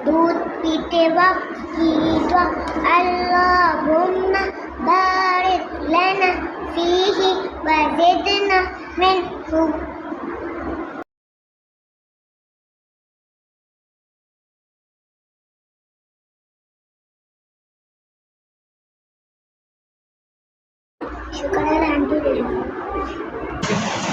दूध पीते वक्त की दुआ अल्लाहुम्मा बारिक लना फीही वज़िदना मिन्हु. Syukur alhamdulillah.